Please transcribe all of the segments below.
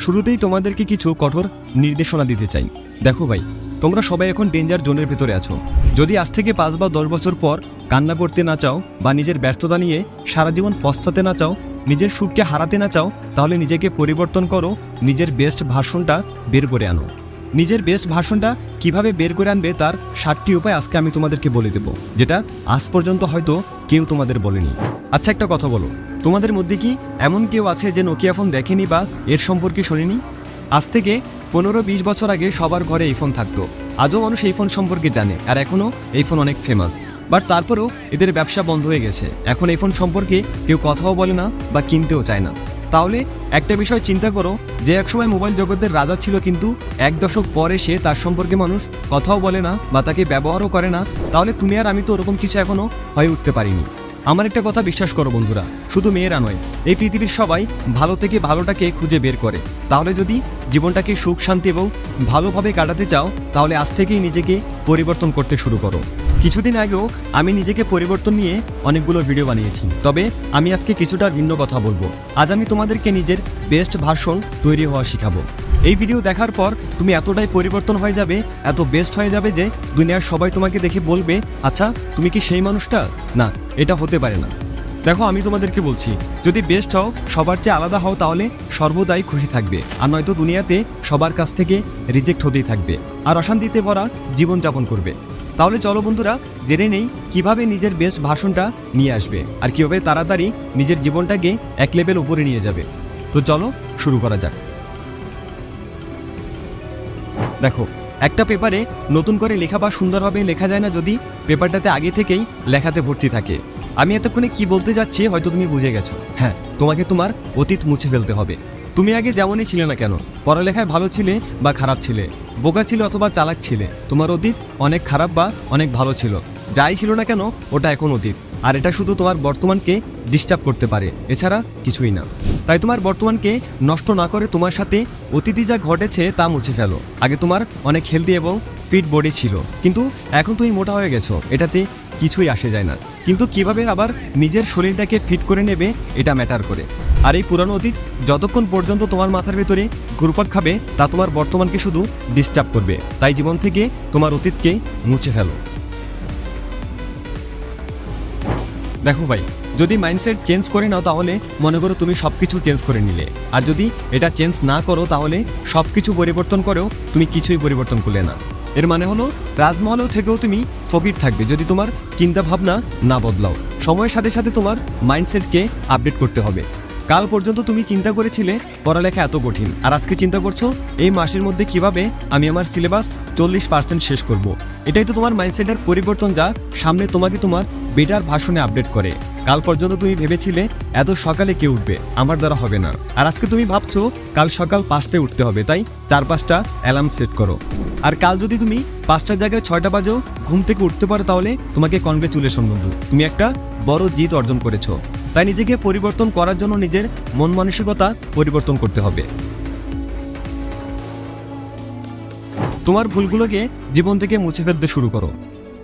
শুরুতেই তোমাদেরকে কিছু কঠোর নির্দেশনা দিতে চাই। দেখো ভাই, তোমরা সবাই এখন ডেঞ্জার জোনের ভেতরে আছো। যদি আজ থেকে 5 বা 10 বছর পর কান্না করতে না চাও বা নিজের ব্যস্ততা নিয়ে সারা জীবন পস্তাতে না চাও, নিজের সুখকে হারাতে না চাও, তাহলে নিজেকে পরিবর্তন করো, নিজের বেস্ট ভার্সনটা বের করে আনো। নিজের বেস্ট ভার্সনটা কিভাবে বের করে আনবে তার 7টি উপায় আজকে আমি তোমাদেরকে বলে দেবো, যেটা আজ পর্যন্ত হয়তো কেউ তোমাদের বলেনি। আচ্ছা, একটা কথা বলো, তোমাদের মধ্যে কি এমন কেউ আছে যে নোকিয়া ফোন দেখেনি বা এর সম্পর্কে শোনেনি? আজ থেকে 15-20 বছর আগে সবার ঘরে এই ফোন থাকতো। আজও মানুষ এই ফোন সম্পর্কে জানে, আর এখনও এই ফোন অনেক ফেমাস। বাট তারপরেও এদের ব্যবসা বন্ধ হয়ে গেছে। এখন এই ফোন সম্পর্কে কেউ কথাও বলে না বা কিনতেও চায় না। তাহলে একটা বিষয় চিন্তা করো, যে একসময় মোবাইল জগতের রাজা ছিল, কিন্তু 1 দশক পরে সে তার সম্পর্কে মানুষ কথাও বলে না বা তাকে ব্যবহারও করে না। তাহলে তুমি আর আমি তো ওরকম কিছু এখনও হয়ে উঠতে পারিনি। আমার একটা কথা বিশ্বাস করো বন্ধুরা, শুধু মেয়েরা নয়, এই পৃথিবীর সবাই ভালো থেকে ভালোটাকে খুঁজে বের করে। তাহলে যদি জীবনটাকে সুখ শান্তি এবং ভালোভাবে কাটাতে চাও, তাহলে আজ থেকেই নিজেকে পরিবর্তন করতে শুরু করো। কিছুদিন আগেও আমি নিজেকে পরিবর্তন নিয়ে অনেকগুলো ভিডিও বানিয়েছি, তবে আমি আজকে কিছুটা ভিন্ন কথা বলবো। আজ আমি তোমাদেরকে নিজের বেস্ট ভার্সন তৈরি হওয়া শেখাবো। এই ভিডিও দেখার পর তুমি এতটাই পরিবর্তন হয়ে যাবে, এত বেস্ট হয়ে যাবে যে দুনিয়ার সবাই তোমাকে দেখে বলবে, আচ্ছা তুমি কি সেই মানুষটা? না, এটা হতে পারে না। দেখো, আমি তোমাদেরকে বলছি, যদি বেস্ট হও, সবার চেয়ে আলাদা হও, তাহলে সর্বদাই খুশি থাকবে। আর নয়তো দুনিয়াতে সবার কাছ থেকে রিজেক্ট হতেই থাকবে আর অশান্তিতে ভরা জীবনযাপন করবে। তাহলে চলো বন্ধুরা, জেনে নেই কিভাবে নিজের বেস্ট ভার্সনটা নিয়ে আসবে আর কীভাবে তাড়াতাড়ি নিজের জীবনটাকে এক লেভেল উপরে নিয়ে যাবে। তো চলো শুরু করা যাক। দেখো, একটা পেপারে নতুন করে লেখা বা সুন্দরভাবে লেখা যায় না যদি পেপারটাতে আগে থেকেই লেখাতে ভর্তি থাকে। আমি এতক্ষণে কি বলতে যাচ্ছি হয়তো তুমি বুঝে গেছো। হ্যাঁ, তোমাকে তোমার অতীত মুছে ফেলতে হবে। তুমি আগে যেমনই ছিলে না কেন, পড়ালেখায় ভালো ছিলে বা খারাপ ছিলে, বোকা ছিল অথবা চালাক ছিলে, তোমার অতীত অনেক খারাপ বা অনেক ভালো ছিল। যাই ছিল না কেন, ওটা এখন অতীত। আর এটা শুধু তোমার বর্তমানকে ডিস্টার্ব করতে পারে, এছাড়া কিছুই না। তাই তোমার বর্তমানকে নষ্ট না করে তোমার সাথে অতীতে যা ঘটেছে তা মুছে ফেলো। আগে তোমার অনেক হেলদি এবং ফিট বডি ছিল, কিন্তু এখন তুমি মোটা হয়ে গেছো, এটাতে কিছুই আসে যায় না। কিন্তু কিভাবে আবার নিজের শরীরটাকে ফিট করে নেবে, এটা ম্যাটার করে। আর এই পুরানো অতীত যতক্ষণ পর্যন্ত তোমার মাথার ভেতরে ঘুরপাক খাবে, তা তোমার বর্তমানকে শুধু ডিস্টার্ব করবে। তাই জীবন থেকে তোমার অতীতকে মুছে ফেলো। দেখো ভাই, যদি মাইন্ডসেট চেঞ্জ করে নাও, তাহলে মনে করো তুমি সব কিছু চেঞ্জ করে নিলে। আর যদি এটা চেঞ্জ না করো, তাহলে সব কিছু পরিবর্তন করেও তুমি কিছুই পরিবর্তন করলে না। এর মানে হলো রাজমহলেও থেকেও তুমি ফকির থাকবে যদি তোমার চিন্তা ভাবনা না বদলাও। সময়ের সাথে সাথে তোমার মাইন্ডসেটকে আপডেট করতে হবে। কাল পর্যন্ত তুমি চিন্তা করেছিলে পড়ালেখা এত কঠিন, আর আজকে চিন্তা করছো এই মাসের মধ্যে কিভাবে আমি আমার সিলেবাস 40% শেষ করব। এটাই তো তোমার মাইন্ডসেটের পরিবর্তন, যা সামনে তোমাকে তোমার বেটার ভার্সনে আপডেট করে। কাল পর্যন্ত তুমি ভেবেছিলে এত সকালে কে উঠবে, আমার দ্বারা হবে না, আর আজকে তুমি ভাবছো কাল সকাল 5টায় উঠতে হবে, তাই 4-5টা অ্যালার্ম সেট করো। আর কাল যদি তুমি 5টার জায়গায় 6টা বাজেও ঘুম থেকে উঠতে পারো, তাহলে তোমাকে কনগ্রেচুলেশন বন্ধু, তুমি একটা বড় জিত অর্জন করেছো। তাই নিজেকে পরিবর্তন করার জন্য নিজের মন মানসিকতা পরিবর্তন করতে হবে। তোমার ভুলগুলোকে জীবন থেকে মুছে ফেলতে শুরু করো।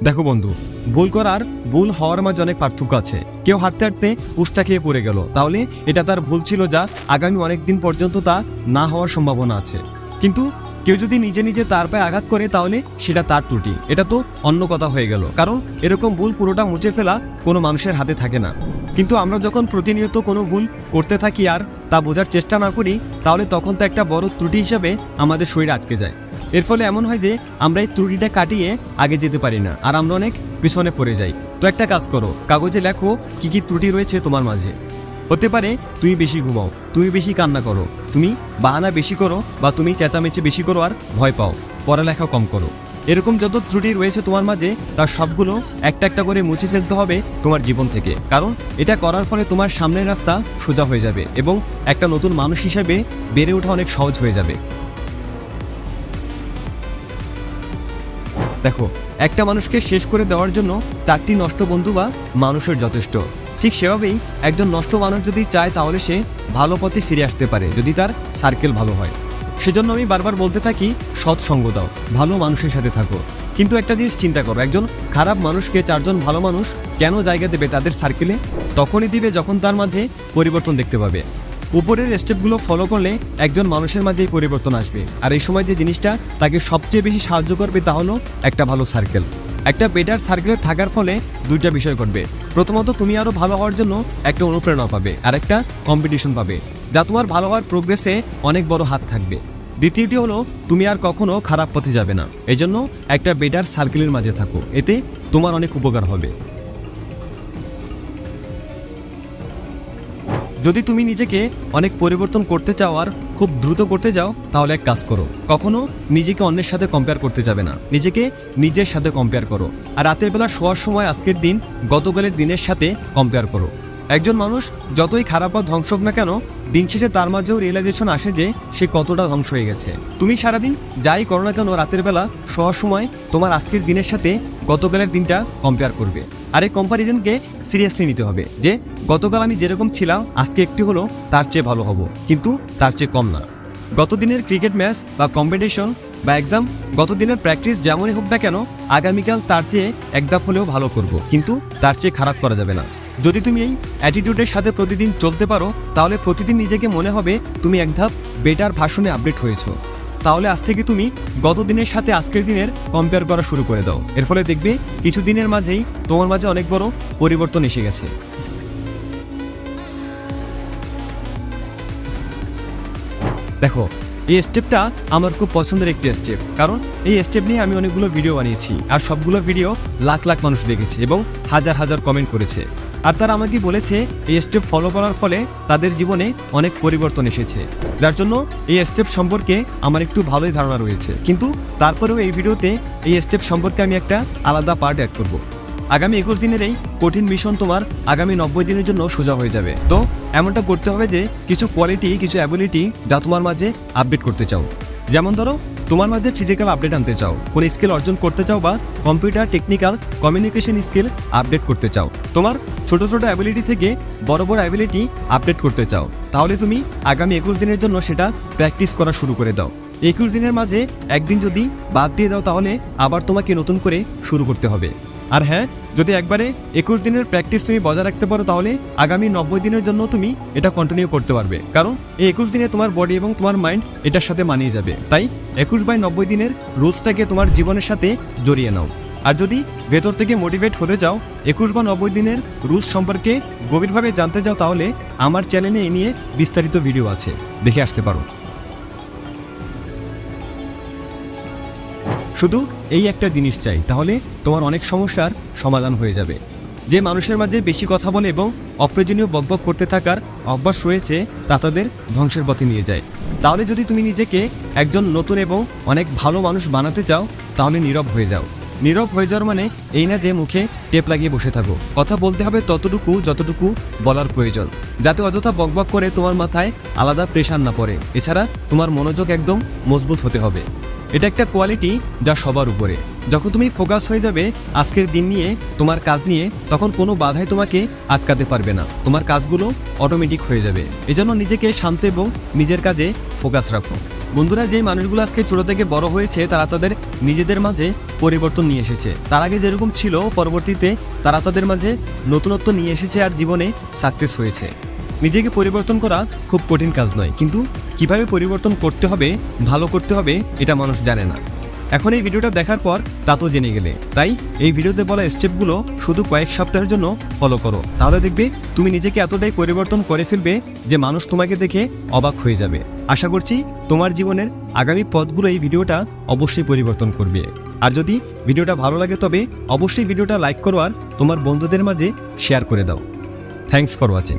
দেখো বন্ধু, ভুল করার ভুল হওয়ার মাঝে অনেক পার্থক্য আছে। কেউ হাঁটতে হাঁটতে উষ্টা খেয়ে পড়ে গেল, তাহলে এটা তার ভুল ছিল, যা আগামী অনেক দিন পর্যন্ত তা না হওয়ার সম্ভাবনা আছে। কিন্তু কেউ যদি নিজে নিজে তার পায়ে আঘাত করে, তাহলে সেটা তার ত্রুটি, এটা তো অন্য কথা হয়ে গেল। কারণ এরকম ভুল পুরোটা মুছে ফেলা কোনো মানুষের হাতে থাকে না। কিন্তু আমরা যখন প্রতিনিয়ত কোনো ভুল করতে থাকি আর তা বোঝার চেষ্টা না করি, তাহলে তখন তো একটা বড় ত্রুটি হিসাবে আমাদের শরীরে আটকে যায়। এর ফলে এমন হয় যে আমরা এই ত্রুটিটা কাটিয়ে আগে যেতে পারি না, আর আমরা অনেক পিছনে পড়ে যাই। তো একটা কাজ করো, কাগজে লেখো কি কি ত্রুটি রয়েছে তোমার মাঝে। হতে পারে তুমি বেশি ঘুমাও, তুমি বেশি কান্না করো, তুমি বাহানা বেশি করো, বা তুমি চেঁচামেচি বেশি করো আর ভয় পাও, পড়ালেখা কম করো। এরকম যত ত্রুটি রয়েছে তোমার মাঝে, তার সবগুলো একটা একটা করে মুছে ফেলতে হবে তোমার জীবন থেকে। কারণ এটা করার ফলে তোমার সামনের রাস্তা সোজা হয়ে যাবে এবং একটা নতুন মানুষ হিসেবে বেড়ে ওঠা অনেক সহজ হয়ে যাবে। দেখো, একটা মানুষকে শেষ করে দেওয়ার জন্য 4টি নষ্ট বন্ধু বা মানুষের যথেষ্ট। ঠিক সেভাবেই একজন নষ্ট মানুষ যদি চায়, তাহলে সে ভালো পথে ফিরে আসতে পারে যদি তার সার্কেল ভালো হয়। সেজন্য আমি বারবার বলতে থাকি, সৎসঙ্গ দাও, ভালো মানুষের সাথে থাকো। কিন্তু একটা জিনিস চিন্তা করো, একজন খারাপ মানুষকে 4জন ভালো মানুষ কেন জায়গা দেবে তাদের সার্কেলে? তখনই দিবে যখন তার মাঝে পরিবর্তন দেখতে পাবে। উপরের স্টেপগুলো ফলো করলে একজন মানুষের মাঝেই পরিবর্তন আসবে। আর এই সময় যে জিনিসটা তাকে সবচেয়ে বেশি সাহায্য করবে তা হলো একটা ভালো সার্কেল। একটা বেটার সার্কেলে থাকার ফলে দুইটা বিষয় ঘটবে। প্রথমত, তুমি আরও ভালো হওয়ার জন্য একটা অনুপ্রেরণা পাবে, আর একটা কম্পিটিশন পাবে যা তোমার ভালো হওয়ার প্রোগ্রেসে অনেক বড় হাত থাকবে। দ্বিতীয়টি হলো, তুমি আর কখনো খারাপ পথে যাবে না। এই জন্য একটা বেটার সার্কেলের মাঝে থাকো, এতে তোমার অনেক উপকার হবে। যদি তুমি নিজেকে অনেক পরিবর্তন করতে চাও আর খুব দ্রুত করতে যাও, তাহলে এক কাজ করো, কখনো নিজেকে অন্যের সাথে কম্পেয়ার করতে যাবে না, নিজেকে নিজের সাথে কম্পেয়ার করো। আর রাতের বেলা শোয়ার সময় আজকের দিন গতকালের দিনের সাথে কম্পেয়ার করো। একজন মানুষ যতই খারাপ বা ধ্বংস হোক না কেন, দিন শেষে তার মাঝেও রিয়েলাইজেশন আসে যে সে কতটা ধ্বংস হয়ে গেছে। তুমি সারাদিন যাই করো না কেন, রাতের বেলা শোয়ার সময় তোমার আজকের দিনের সাথে গতকালের দিনটা কম্পেয়ার করবে। আর এই কম্প্যারিজনকে সিরিয়াসলি নিতে হবে যে গতকাল আমি যেরকম ছিলাম আজকে একটু হলো তার চেয়ে ভালো হব, কিন্তু তার চেয়ে কম না। গত দিনের ক্রিকেট ম্যাচ বা কম্পিটিশন বা এক্সাম, গত দিনের প্র্যাকটিস যেমনই হোক না কেন, আগামীকাল তার চেয়ে এক ধাপ হলেও ভালো করব, কিন্তু তার চেয়ে খারাপ করা যাবে না। যদি তুমি এই অ্যাটিটিউডের সাথে প্রতিদিন চলতে পারো, তাহলে প্রতিদিন নিজেকে মনে হবে তুমি এক ধাপ বেটার ভার্সনে আপডেট হয়েছো। তাহলে আজ থেকে তুমি গত দিনের সাথে আজকের দিনের কম্পেয়ার করা শুরু করে দাও। এর ফলে দেখবে কিছু দিনের মাঝেই তোমার মাঝে অনেক বড় পরিবর্তন এসে গেছে। দেখো, এই স্টেপটা আমার খুব পছন্দের একটি স্টেপ, কারণ এই স্টেপ নিয়ে আমি অনেকগুলো ভিডিও বানিয়েছি, আর সবগুলো ভিডিও লাখ লাখ মানুষ দেখেছে এবং হাজার হাজার কমেন্ট করেছে। আর তারা আমাকে বলেছে এই স্টেপ ফলো করার ফলে তাদের জীবনে অনেক পরিবর্তন এসেছে, যার জন্য এই স্টেপ সম্পর্কে আমার একটু ভালোই ধারণা রয়েছে। কিন্তু তারপরেও এই ভিডিওতে এই স্টেপ সম্পর্কে আমি একটা আলাদা পার্ট অ্যাড করব। আগামী 21 দিনের এই কঠিন মিশন তোমার আগামী 90 দিনের জন্য সোজা হয়ে যাবে। তো এমনটা করতে হবে যে কিছু কোয়ালিটি, কিছু অ্যাবিলিটি যা তোমার মাঝে আপডেট করতে চাও। যেমন ধরো, তোমার মাঝে ফিজিক্যাল আপডেট আনতে চাও, কোনো স্কিল অর্জন করতে চাও, বা computer technical communication skill update করতে চাও, তোমার ছোট ছোট অ্যাবিলিটি থেকে বড় বড় অ্যাবিলিটি আপডেট করতে চাও, তাহলে তুমি আগামী 21 দিনের জন্য সেটা প্র্যাকটিস করা শুরু করে দাও। 21 দিনের মাঝে একদিন যদি বাদ দিয়ে দাও, তাহলে আবার তোমাকে নতুন করে শুরু করতে হবে। আর হ্যাঁ, যদি একবারে 21 দিনের প্র্যাকটিস তুমি বজায় রাখতে পারো, তাহলে আগামী 90 দিনের জন্য তুমি এটা কন্টিনিউ করতে পারবে, কারণ এই 21 দিনে তোমার বডি এবং তোমার মাইন্ড এটার সাথে মানিয়ে যাবে। তাই 21/90 দিনের রুলসটাকে তোমার জীবনের সাথে জড়িয়ে নাও। আর যদি ভেতর থেকে মোটিভেট হতে চাও, 21 বা 90 দিনের রুলস সম্পর্কে গভীরভাবে জানতে চাও, তাহলে আমার চ্যানেলে এ নিয়ে বিস্তারিত ভিডিও আছে, দেখে আসতে পারো। শুধু এই একটা জিনিস চাই, তাহলে তোমার অনেক সমস্যার সমাধান হয়ে যাবে। যে মানুষের মাঝে বেশি কথা বলে এবং অপ্রয়োজনীয় বকবক করতে থাকার অভ্যাস রয়েছে, তা তাদের ধ্বংসের পথে নিয়ে যায়। তাহলে যদি তুমি নিজেকে একজন নতুন এবং অনেক ভালো মানুষ বানাতে চাও, তাহলে নীরব হয়ে যাও। নীরব হয়ে যাওয়ার মানে এই না যে মুখে টেপ লাগিয়ে বসে থাকো। কথা বলতে হবে ততটুকু যতটুকু বলার প্রয়োজন, যাতে অযথা বকবক করে তোমার মাথায় আলাদা প্রেশার না পড়ে। এছাড়া তোমার মনোযোগ একদম মজবুত হতে হবে। এটা একটা কোয়ালিটি যা সবার উপরে। যখন তুমি ফোকাস হয়ে যাবে আজকের দিন নিয়ে, তোমার কাজ নিয়ে, তখন কোনো বাধাই তোমাকে আটকাতে পারবে না। তোমার কাজগুলো অটোমেটিক হয়ে যাবে। এজন্য নিজেকে শান্ত এবং নিজের কাজে ফোকাস রাখো। বন্ধুরা, যে মানুষগুলো আজকে ছোট থেকে বড় হয়েছে, তারা তাদের নিজেদের মাঝে পরিবর্তন নিয়ে এসেছে। তার আগে যেরকম ছিল, পরবর্তীতে তারা তাদের মাঝে নতুনত্ব নিয়ে এসেছে আর জীবনে সাকসেস হয়েছে। নিজেকে পরিবর্তন করা খুব কঠিন কাজ নয়, কিন্তু কিভাবে পরিবর্তন করতে হবে, ভালো করতে হবে, এটা মানুষ জানে না। এখন এই ভিডিওটা দেখার পর তা তো জেনে গেলে। তাই এই ভিডিওতে বলা স্টেপগুলো শুধু কয়েক সপ্তাহের জন্য ফলো করো, তাহলে দেখবে তুমি নিজেকে এতটাই পরিবর্তন করে ফেলবে যে মানুষ তোমাকে দেখে অবাক হয়ে যাবে। আশা করছি তোমার জীবনের আগামী পথগুলো এই ভিডিওটা অবশ্যই পরিবর্তন করবে। আর যদি ভিডিওটা ভালো লাগে, তবে অবশ্যই ভিডিওটা লাইক করো আর তোমার বন্ধুদের মাঝে শেয়ার করে দাও। Thanks for watching.